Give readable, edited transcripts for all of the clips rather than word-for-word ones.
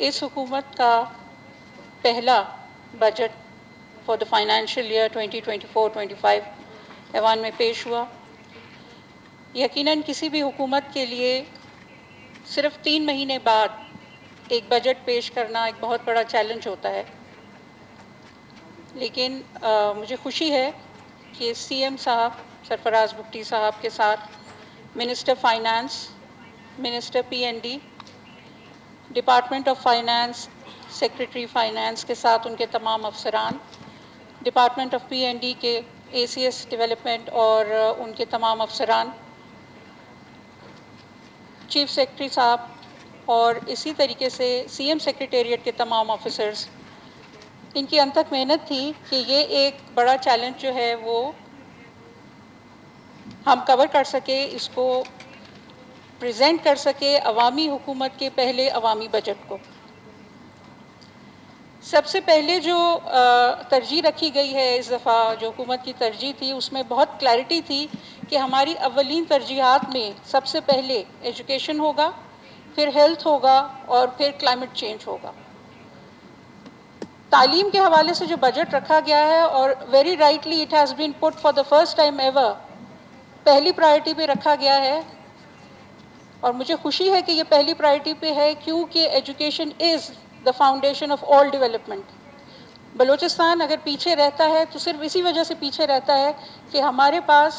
اس حکومت کا پہلا budget for the financial year 2024-25 ایوان میں پیش ہوا۔ یقیناً کسی بھی حکومت کے لیے صرف 3 مہینے بعد ایک بجٹ پیش کرنا ایک بہت بڑا چیلنج ہوتا ہے، لیکن مجھے خوشی ہے کہ سی ایم صاحب سرفراز بگٹی صاحب کے ساتھ minister finance, minister P N D, department of finance, secretary finance کے ساتھ ان کے تمام افسران، department of P N D کے اے سی ایس ڈیولپمنٹ اور ان کے تمام افسران، چیف سیکرٹری صاحب اور اسی طریقے سے سی ایم سیکریٹریٹ کے تمام آفیسرز، ان کی انتھک محنت تھی کہ یہ ایک بڑا چیلنج جو ہے وہ ہم کور کر سکے، اس کو پریزنٹ کر سکے عوامی حکومت کے پہلے عوامی بجٹ کو۔ سب سے پہلے جو ترجیح رکھی گئی ہے اس دفعہ، جو حکومت کی ترجیح تھی، اس میں بہت کلیئرٹی تھی کہ ہماری اولین ترجیحات میں سب سے پہلے ایجوکیشن ہوگا، پھر ہیلتھ ہوگا اور پھر کلائمیٹ چینج ہوگا۔ تعلیم کے حوالے سے جو بجٹ رکھا گیا ہے، اور very rightly it has been put for the first time ever, پہلی پرائرٹی پہ رکھا گیا ہے، اور مجھے خوشی ہے کہ یہ پہلی پرائرٹی پہ ہے کیونکہ education is the foundation of all development. Balochistan اگر پیچھے رہتا ہے تو صرف اسی وجہ سے پیچھے رہتا ہے کہ ہمارے پاس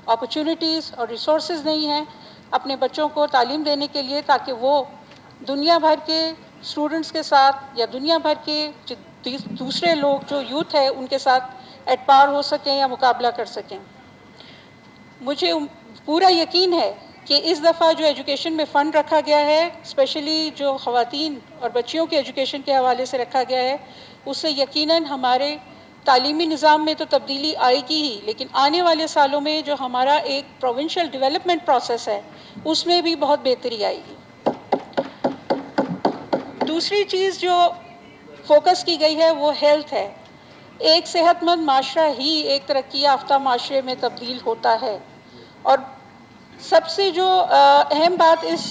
اپرچونٹیز اور ریسورسز نہیں ہیں اپنے بچوں کو تعلیم دینے کے لیے، تاکہ وہ دنیا بھر کے اسٹوڈنٹس کے ساتھ یا دنیا بھر کے دوسرے لوگ جو یوتھ ہے ان کے ساتھ ایٹ پار ہو سکیں یا مقابلہ کر سکیں۔ مجھے پورا یقین ہے کہ اس دفعہ جو ایجوکیشن میں فنڈ رکھا گیا ہے، اسپیشلی جو خواتین اور بچیوں کے ایجوکیشن کے حوالے سے رکھا گیا ہے، اس سے یقیناً ہمارے تعلیمی نظام میں تو تبدیلی آئے گی ہی، لیکن آنے والے سالوں میں جو ہمارا ایک پروونشل ڈیولپمنٹ پروسیس ہے اس میں بھی بہت بہتری آئے گی۔ دوسری چیز جو فوکس کی گئی ہے وہ ہیلتھ ہے۔ ایک صحت مند معاشرہ ہی ایک ترقی یافتہ معاشرے میں تبدیل ہوتا ہے، اور سب سے جو اہم بات اس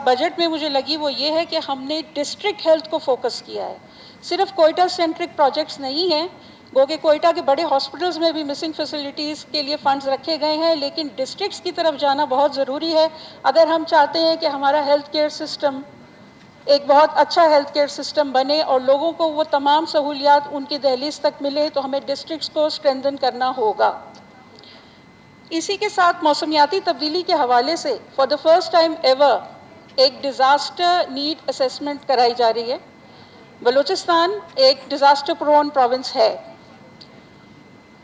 بجٹ میں مجھے لگی وہ یہ ہے کہ ہم نے ڈسٹرکٹ ہیلتھ کو فوکس کیا ہے۔ صرف کوئٹہ سینٹرک پروجیکٹس نہیں ہیں، گو کہ کوئٹہ کے بڑے ہاسپٹلز میں بھی مسنگ فیسلٹیز کے لیے فنڈز رکھے گئے ہیں، لیکن ڈسٹرکٹس کی طرف جانا بہت ضروری ہے اگر ہم چاہتے ہیں کہ ہمارا ہیلتھ کیئر سسٹم ایک بہت اچھا ہیلتھ کیئر سسٹم بنے اور لوگوں کو وہ تمام سہولیات ان کی دہلیز تک ملے، تو ہمیں ڈسٹرکٹس کو اسٹرینتھن کرنا ہوگا۔ اسی کے ساتھ موسمیاتی تبدیلی کے حوالے سے for the first time ever ایک ڈیزاسٹر نیڈ اسیسمنٹ کرائی جا رہی ہے۔ بلوچستان ایک ڈیزاسٹر پرون پروونس ہے۔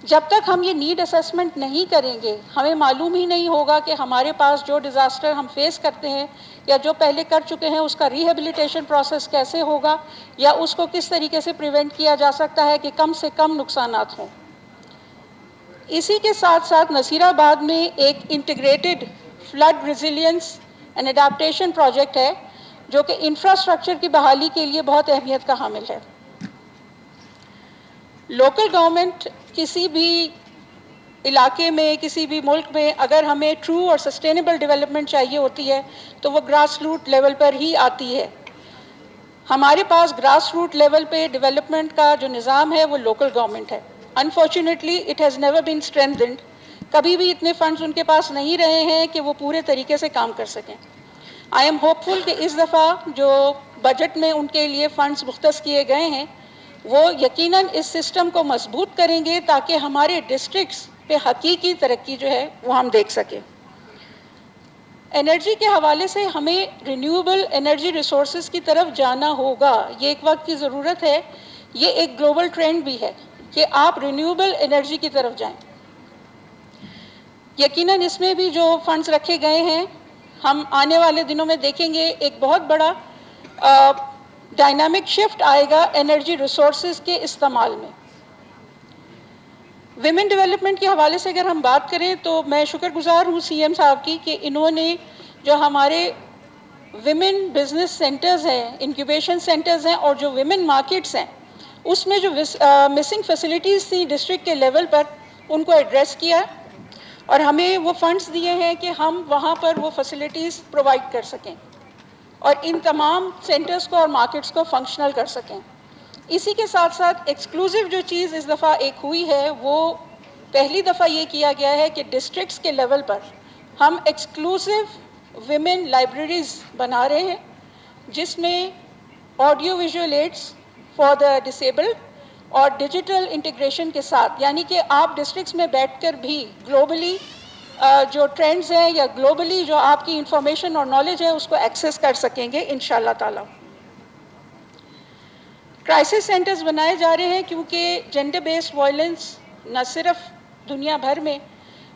جب تک ہم یہ نیڈ اسیسمنٹ نہیں کریں گے، ہمیں معلوم ہی نہیں ہوگا کہ ہمارے پاس جو ڈیزاسٹر ہم فیس کرتے ہیں یا جو پہلے کر چکے ہیں اس کا ریہیبلیٹیشن پروسیس کیسے ہوگا، یا اس کو کس طریقے سے پریونٹ کیا جا سکتا ہے کہ کم سے کم نقصانات ہوں۔ اسی کے ساتھ ساتھ نصیر آباد میں ایک integrated flood resilience and adaptation project ہے جو کہ انفراسٹرکچر کی بحالی کے لیے بہت اہمیت کا حامل ہے۔ لوکل گورنمنٹ کسی بھی علاقے میں، کسی بھی ملک میں اگر ہمیں ٹرو اور سسٹینیبل ڈیولپمنٹ چاہیے ہوتی ہے تو وہ گراس روٹ لیول پر ہی آتی ہے۔ ہمارے پاس گراس روٹ لیول پہ ڈیولپمنٹ کا جو نظام ہے وہ لوکل گورنمنٹ ہے۔ Unfortunately it has never been strengthened, کبھی بھی اتنے فنڈز ان کے پاس نہیں رہے ہیں کہ وہ پورے طریقے سے کام کر سکیں۔ آئی ایم ہوپ فل کہ اس دفعہ جو بجٹ میں ان کے لیے فنڈز مختص کیے گئے ہیں وہ یقیناً اس سسٹم کو مضبوط کریں گے تاکہ ہمارے ڈسٹرکٹس پہ حقیقی ترقی جو ہے وہ ہم دیکھ سکیں۔ انرجی کے حوالے سے ہمیں رینیویبل انرجی ریسورسز کی طرف جانا ہوگا، یہ ایک وقت کی ضرورت ہے، یہ ایک گلوبل ٹرینڈ بھی ہے کہ آپ رینیویبل انرجی کی طرف جائیں۔ یقیناً اس میں بھی جو فنڈز رکھے گئے ہیں ہم آنے والے دنوں میں دیکھیں گے ایک بہت بڑا ڈائنامک شفٹ آئے گا انرجی ریسورسز کے استعمال میں۔ ویمن ڈیولپمنٹ کے حوالے سے اگر ہم بات کریں تو میں شکر گزار ہوں سی ایم صاحب کی کہ انہوں نے جو ہمارے ویمن بزنس سینٹرز ہیں، انکیوبیشن سینٹرز ہیں اور جو ویمن مارکیٹس ہیں، اس میں جو مسنگ فیسلٹیز تھیں ڈسٹرکٹ کے لیول پر ان کو ایڈریس کیا اور ہمیں وہ فنڈز دیے ہیں کہ ہم وہاں پر وہ فیسلٹیز پرووائڈ کر سکیں۔ اور ان تمام سینٹرز کو اور مارکیٹس کو فنکشنل کر سکیں۔ اسی کے ساتھ ساتھ ایکسکلوزیو جو چیز اس دفعہ ایک ہوئی ہے وہ پہلی دفعہ یہ کیا گیا ہے کہ ڈسٹرکٹس کے لیول پر ہم ایکسکلوزیو ویمن لائبریریز بنا رہے ہیں، جس میں audio visual aids for the disabled اور ڈیجیٹل انٹیگریشن کے ساتھ، یعنی کہ آپ ڈسٹرکٹس میں بیٹھ کر بھی گلوبلی جو ٹرینڈز ہیں یا گلوبلی جو آپ کی انفارمیشن اور نالج ہے اس کو ایکسیس کر سکیں گے انشاءاللہ تعالی۔ کرائسس سینٹرز بنائے جا رہے ہیں کیونکہ جینڈر بیسڈ وائلنس نہ صرف دنیا بھر میں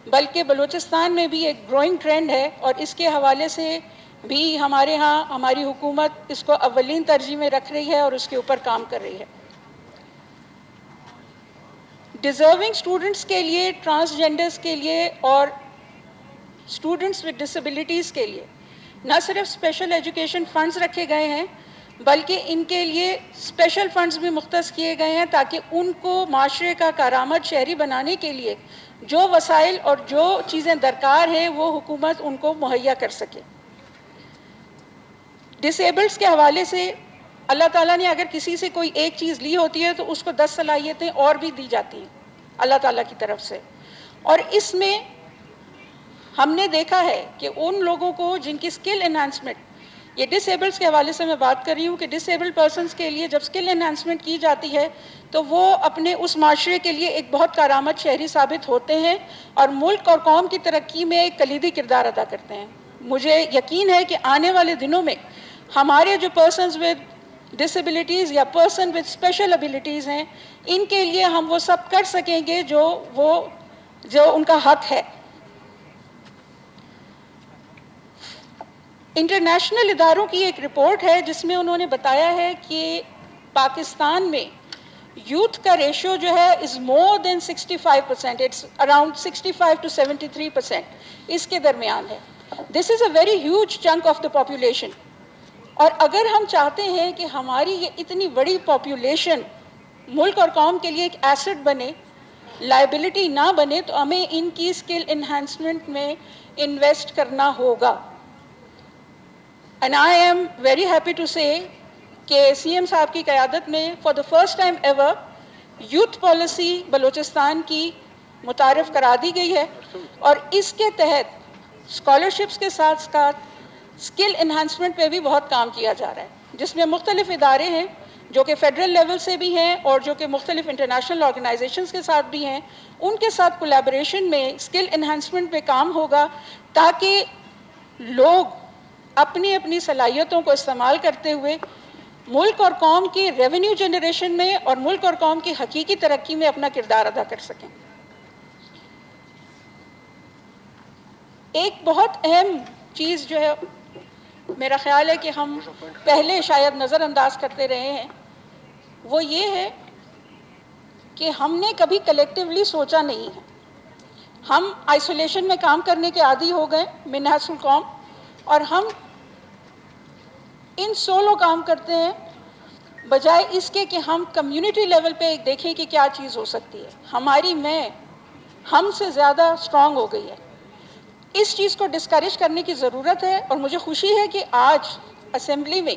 بلکہ بلوچستان میں بھی ایک گروئنگ ٹرینڈ ہے، اور اس کے حوالے سے بھی ہمارے ہاں ہماری حکومت اس کو اولین ترجیح میں رکھ رہی ہے اور اس کے اوپر کام کر رہی ہے۔ ڈیزرونگ اسٹوڈنٹس کے لیے، ٹرانسجینڈرس کے لیے اور اسٹوڈنٹس ود ڈسیبلٹیز کے لیے نہ صرف اسپیشل ایجوکیشن فنڈز رکھے گئے ہیں بلکہ ان کے لیے اسپیشل فنڈز بھی مختص کیے گئے ہیں تاکہ ان کو معاشرے کا کارآمد شہری بنانے کے لیے جو وسائل اور جو چیزیں درکار ہیں وہ حکومت ان کو مہیا کر سکے۔ ڈسیبلڈس کے حوالے سے اللہ تعالیٰ نے اگر کسی سے کوئی ایک چیز لی ہوتی ہے تو اس کو 10 صلاحیتیں اور بھی دی جاتی ہیں اللہ تعالیٰ کی طرف سے، اور اس میں ہم نے دیکھا ہے کہ ان لوگوں کو جن کی اسکل انہانسمنٹ، یہ ڈسیبلڈس کے حوالے سے میں بات کر رہی ہوں کہ ڈسیبلڈ پرسنس کے لیے جب اسکل انہانسمنٹ کی جاتی ہے تو وہ اپنے اس معاشرے کے لیے ایک بہت کارآمد شہری ثابت ہوتے ہیں اور ملک اور قوم کی ترقی میں ایک کلیدی کردار ادا کرتے ہیں۔ مجھے یقین ہے کہ آنے والے دنوں میں ہمارے جو پرسنز ود ڈسیبلٹیز یا پرسن ود اسپیشل ابیلٹیز ہیں ان کے لیے ہم وہ سب کر سکیں گے جو ان کا حق ہے۔ انٹرنیشنل اداروں کی ایک رپورٹ ہے جس میں انہوں نے بتایا ہے کہ پاکستان میں یوتھ کا ریشو جو ہے is more than 65%، it's around 65 to 73%، اس کے درمیان ہے۔ This is a very huge chunk of the population, اور اگر ہم چاہتے ہیں کہ ہماری یہ اتنی بڑی پاپولیشن ملک اور قوم کے لیے ایک ایسٹ بنے، لائبلٹی نہ بنے، تو ہمیں ان کی اسکل انہانسمنٹ میں انویسٹ کرنا ہوگا۔ And I am very happy to say کہ سی ایم صاحب کی قیادت میں for the first time ever youth policy Balochistan کی متعارف کرا دی گئی ہے، اور اس کے تحت اسکالرشپس کے ساتھ ساتھ اسکل انہانسمنٹ پہ بھی بہت کام کیا جا رہا ہے، جس میں مختلف ادارے ہیں جو کہ فیڈرل لیول سے بھی ہیں اور جو کہ مختلف انٹرنیشنل آرگنائزیشنز کے ساتھ بھی ہیں، ان کے ساتھ کولیبریشن میں اسکل انہانسمنٹ پہ کام ہوگا تاکہ لوگ اپنی اپنی صلاحیتوں کو استعمال کرتے ہوئے ملک اور قوم کی ریونیو جنریشن میں اور ملک اور قوم کی حقیقی ترقی میں اپنا کردار ادا کر سکیں۔ ایک بہت اہم چیز جو ہے میرا خیال ہے کہ ہم پہلے شاید نظر انداز کرتے رہے ہیں، وہ یہ ہے کہ ہم نے کبھی کلیکٹیولی سوچا نہیں ہے۔ ہم آئسولیشن میں کام کرنے کے عادی ہو گئے منحصر القوم، اور ہم ان سولو کام کرتے ہیں بجائے اس کے کہ ہم کمیونٹی لیول پہ ایک دیکھیں کہ کیا چیز ہو سکتی ہے۔ ہماری میں ہم سے زیادہ اسٹرانگ ہو گئی ہے، اس چیز کو ڈسکریج کرنے کی ضرورت ہے، اور مجھے خوشی ہے کہ آج اسمبلی میں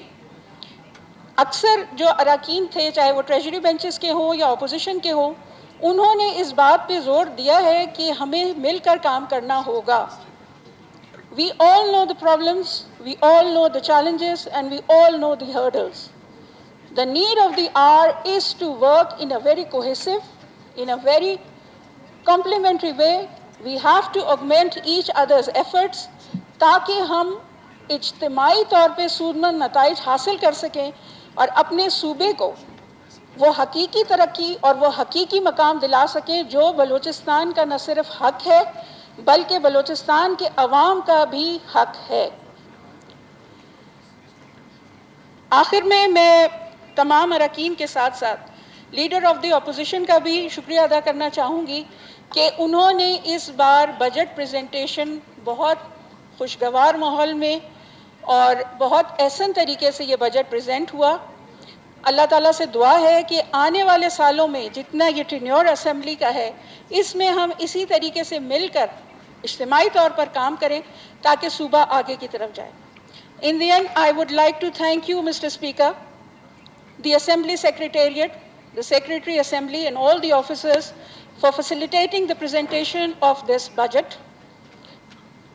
اکثر جو اراکین تھے، چاہے وہ ٹریجری بینچز کے ہوں یا اپوزیشن کے ہوں، انہوں نے اس بات پہ زور دیا ہے کہ ہمیں مل کر کام کرنا ہوگا۔ We all know the problems, we all know the challenges, and we all know the hurdles. The need of the hour is to work in a very cohesive, in a very complementary way. We have to augment each other's efforts تاکہ ہم اجتماعی طور پہ سودمند نتائج حاصل کر سکیں اور اپنے صوبے کو وہ حقیقی ترقی اور وہ حقیقی مقام دلا سکیں جو بلوچستان کا نہ صرف حق ہے بلکہ بلوچستان کے عوام کا بھی حق ہے۔ آخر میں تمام اراکین کے ساتھ ساتھ لیڈر آف دی اپوزیشن کا بھی شکریہ ادا کرنا چاہوں گی کہ انہوں نے اس بار بجٹ پریزنٹیشن بہت خوشگوار ماحول میں اور بہت احسن طریقے سے یہ بجٹ پریزنٹ ہوا۔ اللہ تعالیٰ سے دعا ہے کہ آنے والے سالوں میں جتنا یہ ٹینیور اسمبلی کا ہے اس میں ہم اسی طریقے سے مل کر اجتماعی طور پر کام کریں تاکہ صوبہ آگے کی طرف جائے۔ In the end, I would like to thank you, Mr. Speaker, the Assembly Secretariat, the Secretary Assembly, and all the officers for facilitating the presentation of this budget.